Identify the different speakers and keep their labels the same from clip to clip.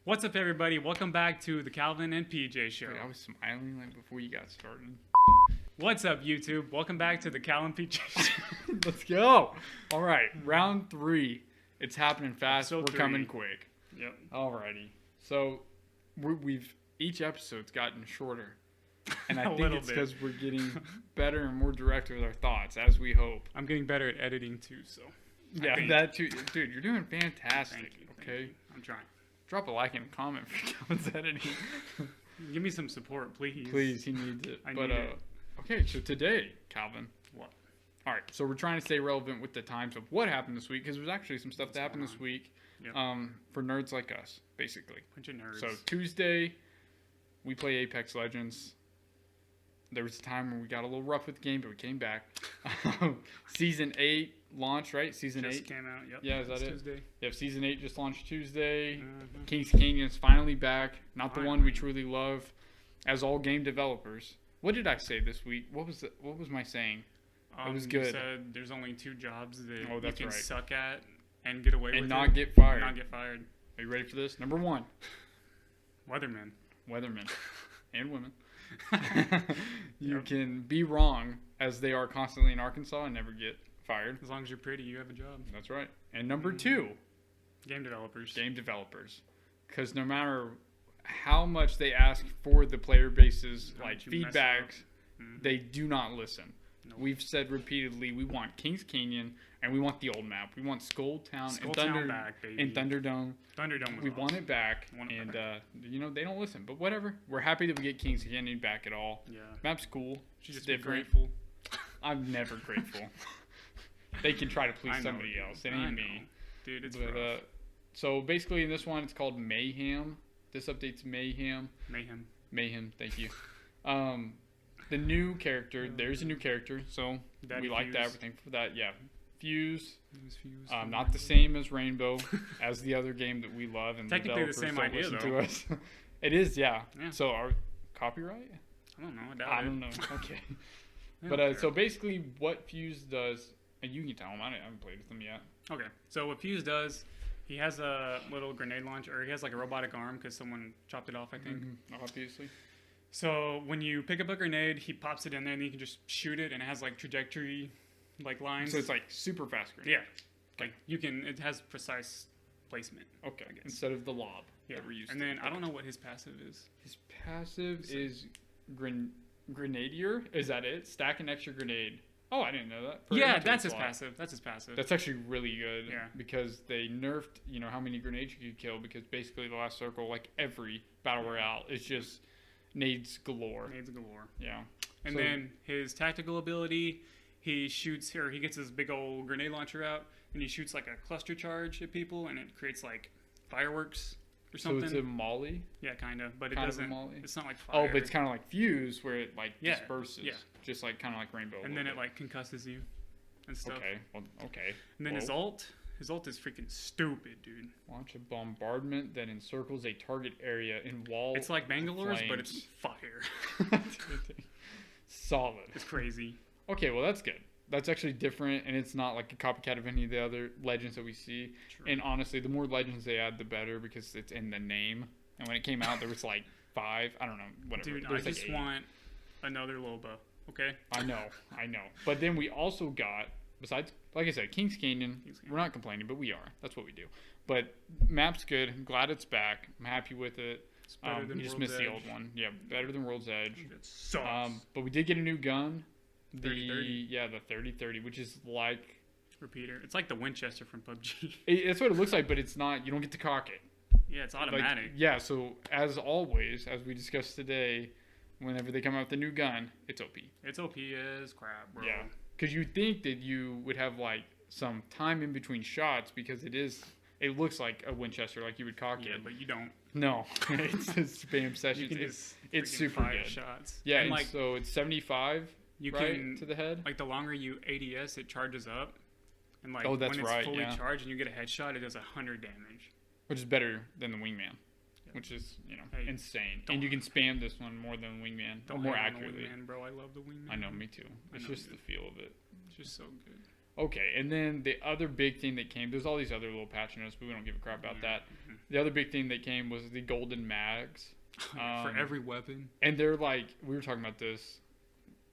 Speaker 1: What's up, everybody? Welcome back to the Calvin and PJ Show.
Speaker 2: Wait, I was smiling like before you got started.
Speaker 1: What's up, YouTube? Welcome back to the Cal&PJ Show.
Speaker 2: Let's go. All right, round 3. It's happening fast.
Speaker 1: Episode
Speaker 2: We're coming
Speaker 1: 3.
Speaker 2: quick.
Speaker 1: Yep.
Speaker 2: Alrighty. So we've each episode's gotten shorter, and I think
Speaker 1: little
Speaker 2: it's
Speaker 1: bit.
Speaker 2: because we're getting better and more direct with our thoughts, as we hope.
Speaker 1: I'm getting better at editing too, so.
Speaker 2: Yeah, that too, dude. You're doing fantastic.
Speaker 1: Thank you.
Speaker 2: Okay.
Speaker 1: I'm trying.
Speaker 2: Drop a like and a comment for Calvin's editing.
Speaker 1: Give me some support, please.
Speaker 2: Please, he needs it.
Speaker 1: I need it.
Speaker 2: Okay, so today, Calvin.
Speaker 1: What?
Speaker 2: All right, so we're trying to stay relevant with the times of what happened this week, because there's actually some stuff that happened this week
Speaker 1: Yep.
Speaker 2: for nerds like us, basically.
Speaker 1: Bunch of nerds.
Speaker 2: So Tuesday, we play Apex Legends. There was a time when we got a little rough with the game, but we came back. Season 8 launched, right? Season
Speaker 1: just
Speaker 2: 8?
Speaker 1: came out, yep.
Speaker 2: Yeah, is that it?
Speaker 1: Tuesday.
Speaker 2: Yep, Season 8 just launched Tuesday.
Speaker 1: Mm-hmm.
Speaker 2: Kings Canyon's finally back. Not the one we
Speaker 1: Finally.
Speaker 2: truly love, as all game developers. What did I say this week? What was my saying? It was
Speaker 1: You
Speaker 2: good.
Speaker 1: said there's only 2 jobs that
Speaker 2: Oh,
Speaker 1: you
Speaker 2: that's
Speaker 1: can
Speaker 2: right.
Speaker 1: suck at and get away with
Speaker 2: And
Speaker 1: it.
Speaker 2: not get fired.
Speaker 1: Not get fired.
Speaker 2: Are you ready for this? Number 1,
Speaker 1: Weatherman.
Speaker 2: weathermen and women. You
Speaker 1: Yep.
Speaker 2: can be wrong, as they are constantly in Arkansas, and never get fired.
Speaker 1: As long as you're pretty, you have a job.
Speaker 2: That's right. And number 2,
Speaker 1: Game developers.
Speaker 2: game developers. Because no matter how much they ask for the player base's
Speaker 1: How
Speaker 2: like
Speaker 1: much you mess
Speaker 2: feedbacks,
Speaker 1: Mhm.
Speaker 2: they do not listen.
Speaker 1: Nope.
Speaker 2: We've said repeatedly, we want Kings Canyon and we want the old map. We want Skull Town
Speaker 1: Skull
Speaker 2: and
Speaker 1: Town
Speaker 2: Thunder
Speaker 1: back, baby.
Speaker 2: and Thunderdome.
Speaker 1: Thunderdome was
Speaker 2: We want
Speaker 1: awesome.
Speaker 2: it back,
Speaker 1: Want it
Speaker 2: and
Speaker 1: back.
Speaker 2: they don't listen. But whatever. We're happy that we get Kings Canyon back at all.
Speaker 1: Yeah.
Speaker 2: Map's cool.
Speaker 1: Should
Speaker 2: It's
Speaker 1: just be
Speaker 2: different.
Speaker 1: grateful.
Speaker 2: I'm never grateful. They can try to please
Speaker 1: I know,
Speaker 2: somebody
Speaker 1: dude.
Speaker 2: else. It
Speaker 1: I
Speaker 2: ain't
Speaker 1: know.
Speaker 2: me.
Speaker 1: Dude, it's
Speaker 2: But,
Speaker 1: rough.
Speaker 2: so basically, in this one, it's called Mayhem. This update's Mayhem.
Speaker 1: Mayhem.
Speaker 2: Mayhem. Thank you. The new character. There's a new character, so
Speaker 1: Daddy
Speaker 2: we like that.
Speaker 1: Fuse.
Speaker 2: We're thankful for that. Yeah, Fuse.
Speaker 1: Fuse.
Speaker 2: Not the same as Rainbow, as the other game that we love and
Speaker 1: Technically the
Speaker 2: developers
Speaker 1: same
Speaker 2: don't
Speaker 1: idea,
Speaker 2: listen
Speaker 1: though.
Speaker 2: to us. It is, yeah.
Speaker 1: Yeah.
Speaker 2: So our copyright?
Speaker 1: I don't know. I doubt
Speaker 2: I
Speaker 1: it.
Speaker 2: don't know. Okay.
Speaker 1: I
Speaker 2: But
Speaker 1: don't
Speaker 2: so
Speaker 1: care.
Speaker 2: basically, what Fuse does, and you can tell him. I haven't played with him yet.
Speaker 1: Okay. So what Fuse does, he has a little grenade launcher, or he has like a robotic arm because someone chopped it off, I think.
Speaker 2: Obviously.
Speaker 1: So when you pick up a grenade, he pops it in there, and then you can just shoot it, and it has like trajectory, like lines.
Speaker 2: So it's like super fast grenade.
Speaker 1: yeah, like you can. It has precise placement.
Speaker 2: Okay.
Speaker 1: I guess.
Speaker 2: Instead of the lob
Speaker 1: Yeah.
Speaker 2: that we're used
Speaker 1: And
Speaker 2: to.
Speaker 1: then I don't know what his passive is.
Speaker 2: His passive
Speaker 1: So-
Speaker 2: is Grenadier. Is that it? Stack an extra grenade. Oh, I didn't know that.
Speaker 1: Yeah,
Speaker 2: Into
Speaker 1: that's
Speaker 2: the
Speaker 1: his
Speaker 2: slot.
Speaker 1: passive. That's his passive.
Speaker 2: That's actually really good.
Speaker 1: Yeah.
Speaker 2: Because they nerfed, how many grenades you could kill, because basically the last circle, like every battle royale, is just nades galore.
Speaker 1: Grenades galore.
Speaker 2: Yeah.
Speaker 1: And
Speaker 2: So-
Speaker 1: then his tactical ability, he shoots here. He gets this big old grenade launcher out, and he shoots like a cluster charge at people, and it creates like fireworks or
Speaker 2: So
Speaker 1: something.
Speaker 2: it's a molly.
Speaker 1: Yeah, kind of, but it
Speaker 2: Kind of a
Speaker 1: doesn't.
Speaker 2: molly?
Speaker 1: It's not like fire.
Speaker 2: Oh, but it's kind of like Fuse, where it like
Speaker 1: Yeah,
Speaker 2: disperses.
Speaker 1: yeah.
Speaker 2: Just like kind of like Rainbow. a
Speaker 1: and
Speaker 2: little
Speaker 1: then it
Speaker 2: bit.
Speaker 1: like concusses you and stuff.
Speaker 2: Okay. Well, okay.
Speaker 1: And then his
Speaker 2: Whoa.
Speaker 1: ult is freaking stupid, dude.
Speaker 2: Launch a bombardment that encircles a target area in wall.
Speaker 1: It's like Bangalore's, but it's
Speaker 2: flames.
Speaker 1: fire.
Speaker 2: Solid.
Speaker 1: It's crazy.
Speaker 2: Okay, well that's good. That's actually different, and it's not like a copycat of any of the other legends that we see.
Speaker 1: True.
Speaker 2: And honestly, the more legends they add, the better, because it's in the name. And when it came out, there was like 5. I don't know, whatever.
Speaker 1: Dude,
Speaker 2: There
Speaker 1: I
Speaker 2: was, like,
Speaker 1: just
Speaker 2: 8.
Speaker 1: want another Loba. Okay.
Speaker 2: I know. But then we also got, besides, like I said, Kings Canyon.
Speaker 1: Kings Canyon.
Speaker 2: We're not complaining, but we are. That's what we do. But map's good. I'm glad it's back. I'm happy with it.
Speaker 1: It's better than
Speaker 2: We just
Speaker 1: World's
Speaker 2: missed the
Speaker 1: Edge.
Speaker 2: old one. Yeah, better than World's Edge.
Speaker 1: It sucks.
Speaker 2: But we did get a new gun. The
Speaker 1: 30-30.
Speaker 2: Yeah, the 30-30, which is like
Speaker 1: Repeater. It's like the Winchester from PUBG.
Speaker 2: that's what it looks like, but it's not. You don't get to cock it.
Speaker 1: Yeah, it's
Speaker 2: Like,
Speaker 1: automatic.
Speaker 2: yeah. So as always, as we discussed today, whenever they come out with a new gun, it's OP.
Speaker 1: It's OP as crap, bro.
Speaker 2: Yeah, because you think that you would have like some time in between shots, because it looks like a Winchester, like you would cock
Speaker 1: Yeah,
Speaker 2: it.
Speaker 1: but you don't.
Speaker 2: No, it's just spam
Speaker 1: You
Speaker 2: sessions.
Speaker 1: can
Speaker 2: It's
Speaker 1: just freaking
Speaker 2: super
Speaker 1: fire
Speaker 2: good.
Speaker 1: shots.
Speaker 2: Yeah,
Speaker 1: and
Speaker 2: and
Speaker 1: like
Speaker 2: so it's 75
Speaker 1: you
Speaker 2: right
Speaker 1: can
Speaker 2: to the head.
Speaker 1: like the longer you ADS, it charges up. And like
Speaker 2: Oh, that's
Speaker 1: when it's
Speaker 2: right,
Speaker 1: fully
Speaker 2: yeah.
Speaker 1: charged and you get a headshot, it does 100 damage.
Speaker 2: Which is better than the Wingman, which is
Speaker 1: Hey,
Speaker 2: insane.
Speaker 1: don't-
Speaker 2: And you can spam this one more than Wingman, or
Speaker 1: Don't
Speaker 2: more
Speaker 1: hate on the
Speaker 2: accurately.
Speaker 1: Wingman, bro. I love the Wingman.
Speaker 2: I know, me too.
Speaker 1: I
Speaker 2: It's
Speaker 1: know
Speaker 2: just
Speaker 1: you
Speaker 2: the
Speaker 1: do.
Speaker 2: feel of it.
Speaker 1: It's just so good.
Speaker 2: Okay, and then the other big thing that came, there's all these other little patch notes, but we don't give a crap about that.
Speaker 1: Mm-hmm.
Speaker 2: The other big thing that came was the golden mags.
Speaker 1: For every weapon.
Speaker 2: And they're like, we were talking about this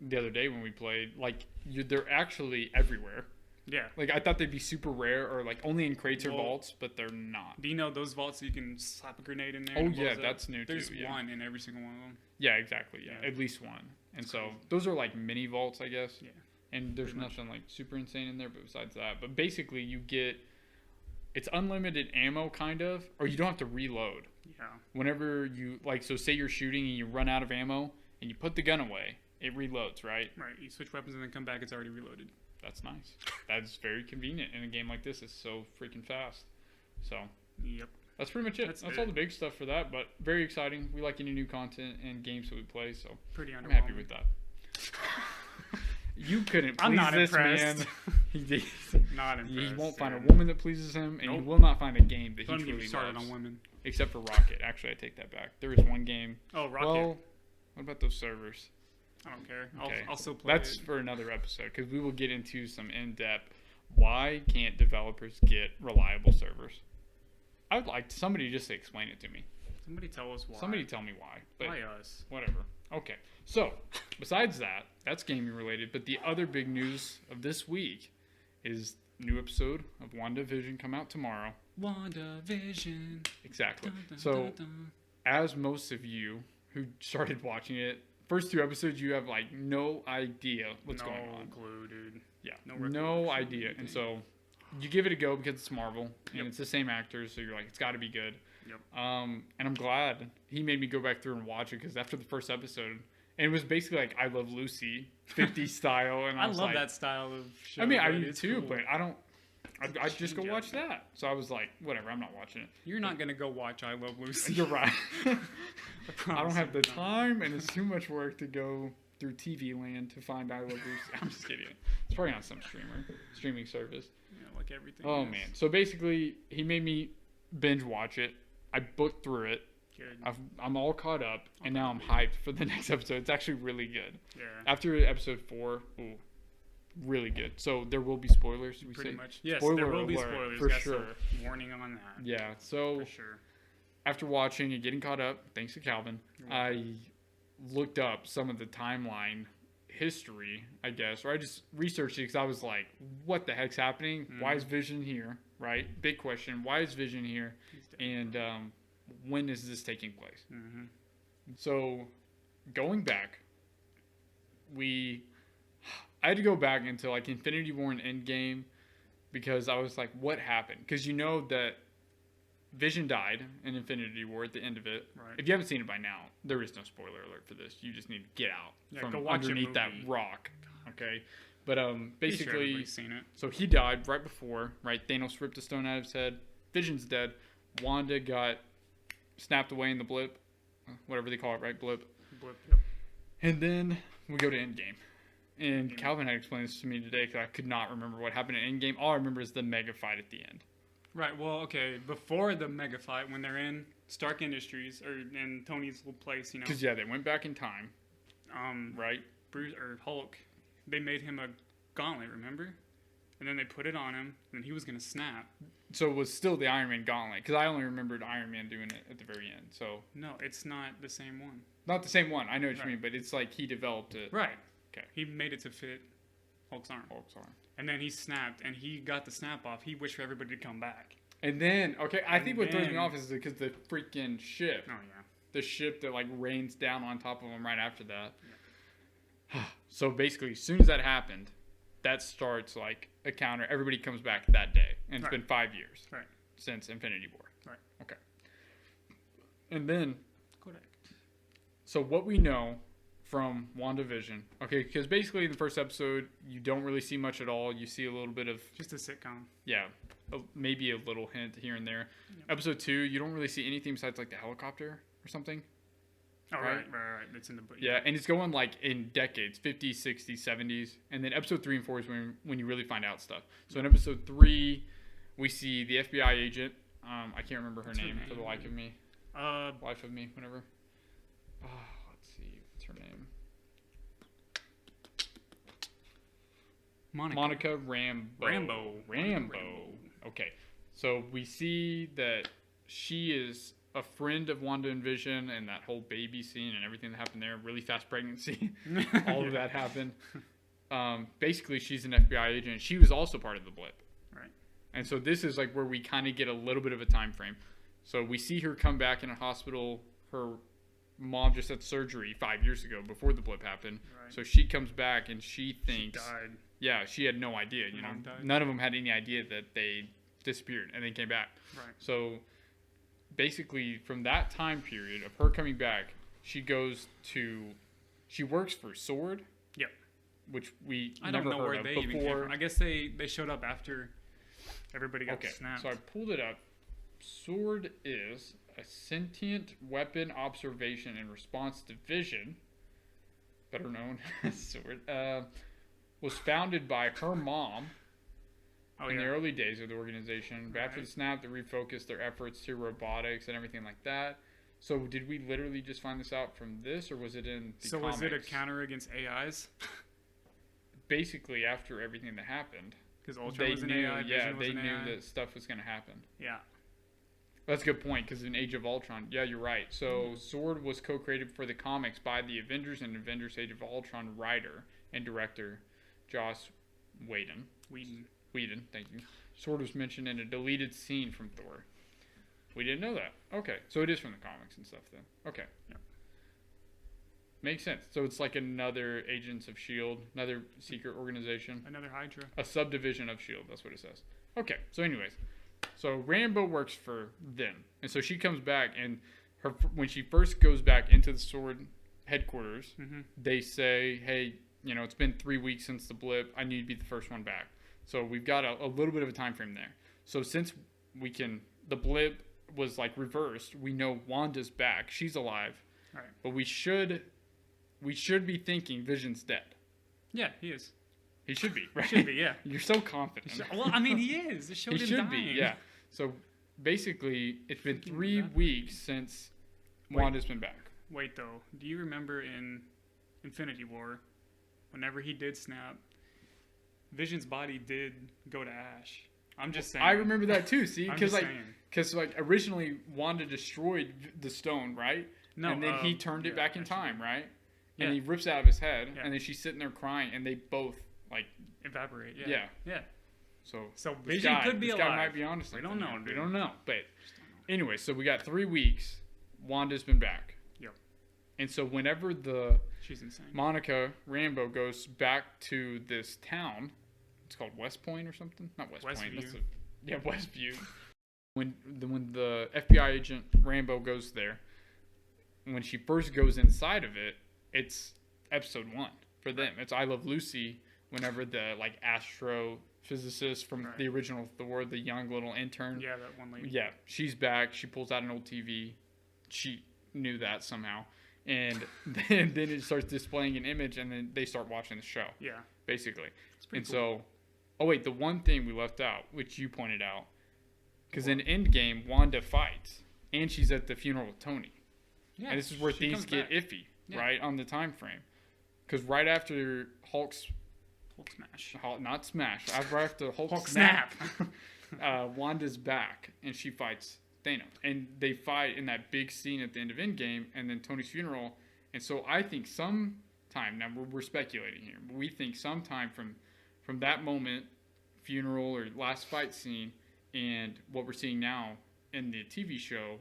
Speaker 2: the other day when we played, like, they're actually everywhere.
Speaker 1: Yeah.
Speaker 2: Like, I thought they'd be super rare or, like, only in crates or vaults, but they're not.
Speaker 1: Do you know those vaults you can slap a grenade in there?
Speaker 2: Oh, yeah, that's new,
Speaker 1: There's
Speaker 2: too. There's
Speaker 1: one in every single one of them.
Speaker 2: Yeah, exactly, yeah. At least one. And so, those are, like, mini vaults, I guess.
Speaker 1: Yeah.
Speaker 2: And there's nothing, like, super insane in there, but besides that. But basically, you get... It's unlimited ammo, kind of, or you don't have to reload.
Speaker 1: Yeah.
Speaker 2: Whenever you, like, so say you're shooting and you run out of ammo and you put the gun away, it reloads, right?
Speaker 1: Right. You switch weapons and then come back, it's already reloaded.
Speaker 2: That's nice. That's very convenient in a game like this. It's so freaking fast. So,
Speaker 1: yep.
Speaker 2: That's pretty much it. That's all the big stuff for that, but very exciting. We like any new content and games that we play, so
Speaker 1: pretty
Speaker 2: I'm happy with that. You couldn't please
Speaker 1: I'm not
Speaker 2: this
Speaker 1: impressed.
Speaker 2: man. He
Speaker 1: not impressed.
Speaker 2: He won't find a woman that pleases him, and he will not find a game that he
Speaker 1: Don't
Speaker 2: truly
Speaker 1: get started
Speaker 2: loves.
Speaker 1: on women.
Speaker 2: Except for Rocket. Actually, I take that back. There is one game.
Speaker 1: Oh, Rocket.
Speaker 2: Well, what about those servers?
Speaker 1: I don't care.
Speaker 2: Okay.
Speaker 1: I'll still play
Speaker 2: That's
Speaker 1: it.
Speaker 2: for another episode, because we will get into some in-depth. Why can't developers get reliable servers? I would like somebody just to explain it to me.
Speaker 1: Somebody tell us why.
Speaker 2: Somebody tell me why. But
Speaker 1: why us?
Speaker 2: Whatever. Okay. So, besides that, that's gaming related. But the other big news of this week is new episode of WandaVision come out tomorrow.
Speaker 1: WandaVision.
Speaker 2: Exactly.
Speaker 1: Dun, dun,
Speaker 2: So,
Speaker 1: dun, dun.
Speaker 2: as most of you who started watching it, first two episodes, you have like no idea what's going on.
Speaker 1: No clue, dude.
Speaker 2: Yeah,
Speaker 1: No
Speaker 2: no
Speaker 1: recollection,
Speaker 2: idea. And
Speaker 1: anything.
Speaker 2: so you give it a go because it's Marvel and
Speaker 1: Yep.
Speaker 2: it's the same actors, so you're like, it's got to be good.
Speaker 1: Yep.
Speaker 2: And I'm glad he made me go back through and watch it because after the first episode, and it was basically like I Love Lucy 50 style, and
Speaker 1: I
Speaker 2: was
Speaker 1: love
Speaker 2: like,
Speaker 1: that style of show.
Speaker 2: I mean, I
Speaker 1: dude.
Speaker 2: do
Speaker 1: It's
Speaker 2: too,
Speaker 1: cool.
Speaker 2: but I don't. I'd just go
Speaker 1: Change
Speaker 2: watch
Speaker 1: up.
Speaker 2: that. So I was like, whatever, I'm not watching it.
Speaker 1: You're not gonna go watch I Love Lucy.
Speaker 2: You're right. I
Speaker 1: promise
Speaker 2: don't have
Speaker 1: you,
Speaker 2: the
Speaker 1: no.
Speaker 2: time, and it's too much work to go through TV land to find I Love Lucy. I'm just kidding. It's probably on some streaming service.
Speaker 1: Yeah, like everything.
Speaker 2: Oh
Speaker 1: is.
Speaker 2: man! So basically, he made me binge watch it. I booked through it.
Speaker 1: Good.
Speaker 2: I'm all caught up, and now I'm hyped for the next episode. It's actually really good.
Speaker 1: Yeah.
Speaker 2: After episode 4, ooh, really good. So there will be spoilers. Did we
Speaker 1: Pretty
Speaker 2: say?
Speaker 1: much. Yes,
Speaker 2: Spoiler
Speaker 1: there will be
Speaker 2: alert,
Speaker 1: spoilers.
Speaker 2: for
Speaker 1: Got
Speaker 2: sure.
Speaker 1: some warning on that.
Speaker 2: Yeah. So
Speaker 1: For sure.
Speaker 2: after watching and getting caught up, thanks to Calvin, I looked up some of the timeline history, I guess, or I just researched it because I was like, what the heck's happening? Why is Vision here? Right? Big question. Why is Vision here? And when is this taking place?
Speaker 1: Mm-hmm.
Speaker 2: So going back, I had to go back into like Infinity War and Endgame because I was like, what happened? Because you know that Vision died in Infinity War at the end of it.
Speaker 1: Right.
Speaker 2: If you haven't seen it by now, there is no spoiler alert for this. You just need to get out
Speaker 1: Go
Speaker 2: from
Speaker 1: watch a
Speaker 2: underneath that
Speaker 1: movie.
Speaker 2: rock. Okay. But
Speaker 1: Pretty sure
Speaker 2: basically,
Speaker 1: everybody's seen it.
Speaker 2: so he died right before, right? Thanos ripped a stone out of his head. Vision's dead. Wanda got snapped away in the blip. Whatever they call it, right? Blip.
Speaker 1: Blip, yep.
Speaker 2: And then we go to Endgame. And Calvin had explained this to me today because I could not remember what happened in Endgame. All I remember is the mega fight at the end.
Speaker 1: Right. Well, okay. Before the mega fight, when they're in Stark Industries or in Tony's little place, you know,
Speaker 2: Because, yeah, they went back in time, right?
Speaker 1: Bruce or Hulk, they made him a gauntlet. Remember? And then they put it on him, and he was gonna snap.
Speaker 2: So it was still the Iron Man gauntlet because I only remembered Iron Man doing it at the very end. So
Speaker 1: No, it's not the same one.
Speaker 2: not the same one. I know what you
Speaker 1: Right.
Speaker 2: mean, but it's like he developed it.
Speaker 1: Right.
Speaker 2: Okay.
Speaker 1: He made it to fit Hulk's arm.
Speaker 2: Hulk's arm.
Speaker 1: And then he snapped, and he got the snap off. He wished for everybody to come back.
Speaker 2: And then, okay, I
Speaker 1: And
Speaker 2: think what throws me
Speaker 1: then-
Speaker 2: off is because the freaking ship.
Speaker 1: Oh, yeah.
Speaker 2: The ship that like rains down on top of him right after that. So basically, as soon as that happened, that starts like a counter. Everybody comes back that day, and it's
Speaker 1: Right.
Speaker 2: been 5 years
Speaker 1: Right.
Speaker 2: since Infinity War.
Speaker 1: Right.
Speaker 2: Okay. And then,
Speaker 1: Correct.
Speaker 2: so what we know from WandaVision, okay, because basically in the first episode you don't really see much at all. You see a little bit of
Speaker 1: Just a sitcom.
Speaker 2: maybe a little hint here and there.
Speaker 1: Yep.
Speaker 2: Episode 2, you don't really see anything besides like the helicopter or something.
Speaker 1: Oh,
Speaker 2: Right?
Speaker 1: right. It's in the book.
Speaker 2: Yeah, and it's going like in decades, 50s, 60s, 70s. And then episode 3 and 4 is when you really find out stuff. So in episode 3, we see the FBI agent. I can't remember her
Speaker 1: What's her
Speaker 2: name for the
Speaker 1: name?
Speaker 2: life of me. Whatever. Let's see. What's her name? Monica Rambeau. Okay. So we see that she is a friend of WandaVision and that whole baby scene and everything that happened there. Really fast pregnancy. All of that happened. Basically, she's an FBI agent. She was also part of the blip.
Speaker 1: Right.
Speaker 2: And so this is like where we kind of get a little bit of a time frame. So we see her come back in a hospital. Her mom just had surgery 5 years ago before the blip happened.
Speaker 1: Right.
Speaker 2: So she comes back and she thinks...
Speaker 1: She died.
Speaker 2: Yeah, she had no idea. You know, none of them had any idea that they disappeared and then came back.
Speaker 1: Right.
Speaker 2: So basically, from that time period of her coming back, she works for Sword.
Speaker 1: Yep.
Speaker 2: Which
Speaker 1: I don't know where they even came from. I guess they showed up after everybody got snapped.
Speaker 2: So I pulled it up. Sword is a sentient weapon observation and response division, better known as Sword. Was founded by her mom in the early days of the organization. But after the snap, they refocused their efforts to robotics and everything like that. So did we literally just find this out from this, or was it in the comics?
Speaker 1: Was it a counter against AIs?
Speaker 2: Basically, after everything that happened.
Speaker 1: Because Ultron was an AI,
Speaker 2: yeah,
Speaker 1: Vision
Speaker 2: they
Speaker 1: was an
Speaker 2: knew
Speaker 1: AI.
Speaker 2: that stuff was going to happen.
Speaker 1: Yeah.
Speaker 2: That's a good point, because in Age of Ultron, yeah, you're right. So Sword was co-created for the comics by the Avengers and Avengers Age of Ultron writer and director Joss Whedon, thank you. Sword was mentioned in a deleted scene from Thor. We didn't know that. Okay, so it is from the comics and stuff then. Okay.
Speaker 1: Yep.
Speaker 2: Makes sense. So it's like another Agents of S.H.I.E.L.D., another secret organization.
Speaker 1: Another Hydra.
Speaker 2: A subdivision of S.H.I.E.L.D., that's what it says. Okay, so anyways. So Rambeau works for them. And so she comes back, and when she first goes back into the Sword headquarters, they say, hey, you know, it's been 3 weeks since the blip. I need to be the first one back. So we've got a little bit of a time frame there. So since the blip was like reversed, we know Wanda's back. She's alive.
Speaker 1: Right.
Speaker 2: But we should be thinking Vision's dead.
Speaker 1: Yeah, he is.
Speaker 2: He should be, right?
Speaker 1: He should be, yeah.
Speaker 2: You're so confident.
Speaker 1: Well, I mean, he is. It showed
Speaker 2: he
Speaker 1: him
Speaker 2: should
Speaker 1: dying.
Speaker 2: be, yeah. So basically, it's been 3 weeks since Wanda's been back.
Speaker 1: Wait, though. Do you remember in Infinity War, whenever he did snap, Vision's body did go to ash? I'm just saying.
Speaker 2: I remember that too. See, because
Speaker 1: saying.
Speaker 2: Originally Wanda destroyed the stone, right?
Speaker 1: No,
Speaker 2: and then he turned it back in time, right?
Speaker 1: Yeah.
Speaker 2: And he rips it out of his head, and then she's sitting there crying, and they both
Speaker 1: evaporate.
Speaker 2: Yeah.
Speaker 1: Yeah.
Speaker 2: So
Speaker 1: Vision could be
Speaker 2: this
Speaker 1: alive.
Speaker 2: guy might be honest.
Speaker 1: We don't know, dude.
Speaker 2: We don't know. But anyway, so we got 3 weeks. Wanda's been back.
Speaker 1: Yep.
Speaker 2: And so whenever
Speaker 1: she's insane.
Speaker 2: Monica Rambeau goes back to this town, it's called West Point or something. Not West Point.
Speaker 1: Westview.
Speaker 2: Westview. When the FBI agent Rambeau goes there, when she first goes inside of it, it's episode 1 for them. It's I Love Lucy. Whenever the astrophysicist from the original Thor, the young little intern.
Speaker 1: Yeah, that one lady.
Speaker 2: Yeah, she's back. She pulls out an old TV. She knew that somehow. And then it starts displaying an image, and then they start watching the show.
Speaker 1: Yeah.
Speaker 2: Basically.
Speaker 1: It's pretty cool.
Speaker 2: The one thing we left out, which you pointed out, because in Endgame, Wanda fights, and she's at the funeral with Tony. Yeah. And this is where things get iffy, right, on the time frame. Because right after Hulk
Speaker 1: smash.
Speaker 2: Not smash. Right after Hulk
Speaker 1: snap.
Speaker 2: Wanda's back, and she fights Thanos. And they fight in that big scene at the end of Endgame, and then Tony's funeral. And so I think sometime, now we're speculating here, but we think sometime from that moment, funeral or last fight scene, and what we're seeing now in the TV show,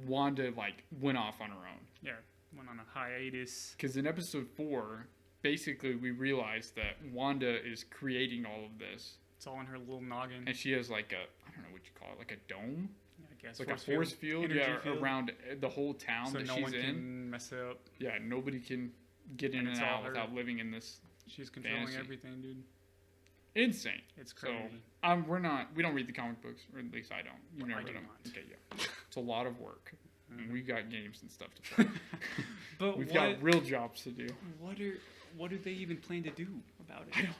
Speaker 2: Wanda went off on her own.
Speaker 1: Yeah, went on a hiatus.
Speaker 2: Because in episode 4, basically we realized that Wanda is creating all of this.
Speaker 1: It's all in her little noggin.
Speaker 2: And she has I don't know what you call it, like a dome?
Speaker 1: Yeah, I guess.
Speaker 2: Like a force field, around the whole town that she's in. So no one
Speaker 1: can mess it up.
Speaker 2: Yeah, nobody can get in and out without living in this.
Speaker 1: She's controlling everything, dude.
Speaker 2: Insane.
Speaker 1: It's crazy.
Speaker 2: So we don't read the comic books, or at least I don't. You've never read them. Okay, yeah. It's a lot of work. And we've got games and stuff to play.
Speaker 1: But
Speaker 2: we've got real jobs to do.
Speaker 1: What do they even plan to do about it?
Speaker 2: I don't know.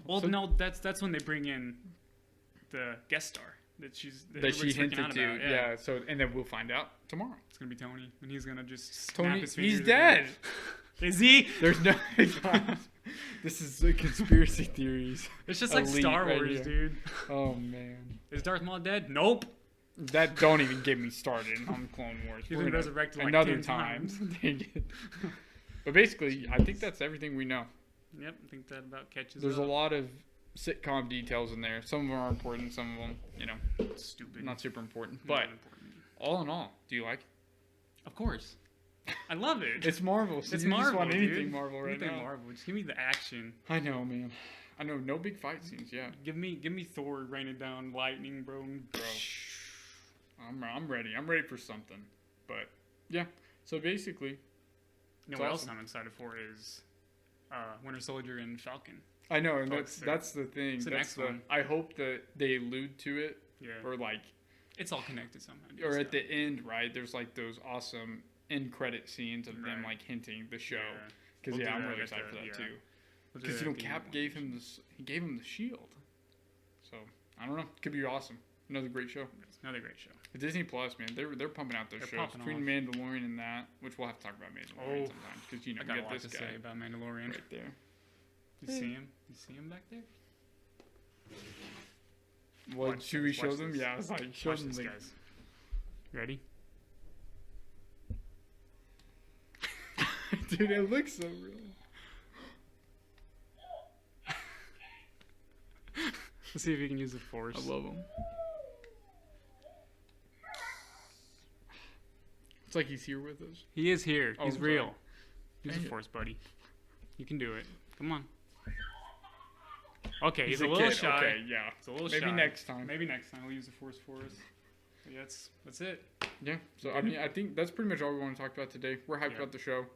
Speaker 1: Well, no, that's when they bring in the guest star that she hinted to.
Speaker 2: Yeah. So and then we'll find out tomorrow.
Speaker 1: It's gonna be Tony, and he's gonna just
Speaker 2: Tony.
Speaker 1: Snap his fingers.
Speaker 2: He's dead.
Speaker 1: Is he?
Speaker 2: There's no. This is the conspiracy theories.
Speaker 1: It's just like
Speaker 2: elite
Speaker 1: Star
Speaker 2: right
Speaker 1: Wars,
Speaker 2: here.
Speaker 1: dude.
Speaker 2: Oh man.
Speaker 1: Is Darth Maul dead? Nope.
Speaker 2: That don't even get me started on Clone Wars.
Speaker 1: He's
Speaker 2: We're
Speaker 1: been
Speaker 2: gonna-
Speaker 1: resurrected like
Speaker 2: another
Speaker 1: 10
Speaker 2: time.
Speaker 1: times.
Speaker 2: Dang it. But basically, I think that's everything we know.
Speaker 1: Yep, I think that about catches
Speaker 2: There's
Speaker 1: up.
Speaker 2: a lot of sitcom details in there. Some of them are important. Some of them,
Speaker 1: Stupid.
Speaker 2: not super important.
Speaker 1: Not
Speaker 2: But
Speaker 1: important.
Speaker 2: all in all, do you like it?
Speaker 1: Of course. I love it.
Speaker 2: It's Marvel. So
Speaker 1: It's
Speaker 2: you
Speaker 1: Marvel,
Speaker 2: just want anything
Speaker 1: dude.
Speaker 2: Marvel right
Speaker 1: Anything
Speaker 2: now.
Speaker 1: Marvel. Just give me the action.
Speaker 2: I know, man. I know. No big fight scenes. Yeah,
Speaker 1: Give me Thor raining down lightning, bro.
Speaker 2: bro. I'm ready. I'm ready for something. But yeah. So basically,
Speaker 1: You know
Speaker 2: It's
Speaker 1: what else
Speaker 2: awesome.
Speaker 1: I'm excited for is Winter Soldier and Falcon.
Speaker 2: I know, and
Speaker 1: Folks,
Speaker 2: that's the thing.
Speaker 1: it's the
Speaker 2: That's
Speaker 1: next one.
Speaker 2: I hope that they allude to it,
Speaker 1: Yeah.
Speaker 2: or like,
Speaker 1: It's all connected somehow. dude.
Speaker 2: or at
Speaker 1: So,
Speaker 2: the end, right? There's like those awesome end credit scenes of them
Speaker 1: Right.
Speaker 2: like hinting the show.
Speaker 1: yeah.
Speaker 2: Because
Speaker 1: We'll do
Speaker 2: I'm
Speaker 1: that
Speaker 2: really
Speaker 1: at
Speaker 2: excited
Speaker 1: the-
Speaker 2: for that
Speaker 1: yeah.
Speaker 2: too.
Speaker 1: We'll do
Speaker 2: Because
Speaker 1: that at the
Speaker 2: Cap
Speaker 1: end.
Speaker 2: gave him this. He gave him the shield. So I don't know. Could be awesome. Another great show.
Speaker 1: It's another great show.
Speaker 2: Disney Plus, man, they're pumping out their
Speaker 1: They're
Speaker 2: shows
Speaker 1: popping
Speaker 2: between
Speaker 1: off.
Speaker 2: Mandalorian and that, which we'll have to talk about Mandalorian
Speaker 1: Oh,
Speaker 2: sometimes because you know
Speaker 1: I
Speaker 2: we
Speaker 1: got a
Speaker 2: got
Speaker 1: lot
Speaker 2: this
Speaker 1: to
Speaker 2: guy
Speaker 1: say about Mandalorian.
Speaker 2: right there.
Speaker 1: You see him? You see him back there?
Speaker 2: What
Speaker 1: Watch
Speaker 2: should we
Speaker 1: this,
Speaker 2: show
Speaker 1: watch
Speaker 2: them?
Speaker 1: this.
Speaker 2: Yeah, I was like, show
Speaker 1: Watch
Speaker 2: them
Speaker 1: this,
Speaker 2: the
Speaker 1: guys. Ready?
Speaker 2: Dude, it looks so real.
Speaker 1: Let's see if he can use the Force.
Speaker 2: I love him. It's like he's here with us.
Speaker 1: He is here.
Speaker 2: Oh,
Speaker 1: He's
Speaker 2: I'm sorry.
Speaker 1: real. Use
Speaker 2: Dang
Speaker 1: the
Speaker 2: it.
Speaker 1: Force, buddy. You can do it. Come on. Okay, he's
Speaker 2: a
Speaker 1: a little
Speaker 2: kid.
Speaker 1: shy.
Speaker 2: Okay, yeah.
Speaker 1: He's a little
Speaker 2: Maybe
Speaker 1: shy.
Speaker 2: next time.
Speaker 1: Maybe next time we'll use the Force for us. But yeah, that's it.
Speaker 2: Yeah. So I mean, I think that's pretty much all we want to talk about today. We're hyped
Speaker 1: Yeah.
Speaker 2: about the show.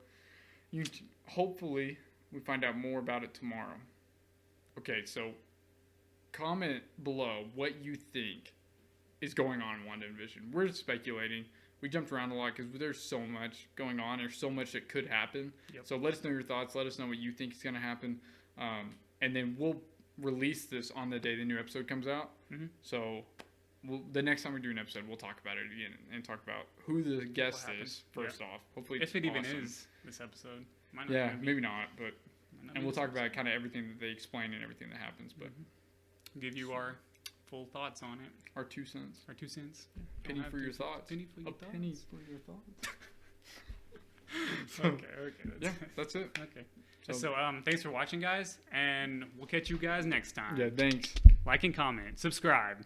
Speaker 2: Hopefully we find out more about it tomorrow. Okay, so comment below what you think is going on in WandaVision. We're speculating. We jumped around a lot because there's so much going on. There's so much that could happen.
Speaker 1: Yep.
Speaker 2: So let us know your thoughts. Let us know what you think is going to happen. And then we'll release this on the day the new episode comes out.
Speaker 1: Mhm.
Speaker 2: So the next time we do an episode, we'll talk about it again and talk about who the guest
Speaker 1: happens.
Speaker 2: is first off. Hopefully,
Speaker 1: If it even
Speaker 2: awesome.
Speaker 1: is this episode. Might not
Speaker 2: Yeah,
Speaker 1: even be.
Speaker 2: maybe not, but
Speaker 1: Might not
Speaker 2: and
Speaker 1: be
Speaker 2: we'll
Speaker 1: this
Speaker 2: talk
Speaker 1: episode.
Speaker 2: about kind of everything that they explain and everything that happens. But
Speaker 1: Give you our full thoughts on it.
Speaker 2: our 2 cents,
Speaker 1: Our 2 cents.
Speaker 2: penny
Speaker 1: Don't have
Speaker 2: for your
Speaker 1: 2 cents.
Speaker 2: thoughts,
Speaker 1: Penny for your
Speaker 2: a
Speaker 1: thoughts.
Speaker 2: penny for your thoughts.
Speaker 1: Okay.
Speaker 2: Yeah, that's it.
Speaker 1: Okay.
Speaker 2: So-
Speaker 1: So, thanks for watching, guys, and we'll catch you guys next time.
Speaker 2: Yeah, thanks.
Speaker 1: Like and comment, subscribe.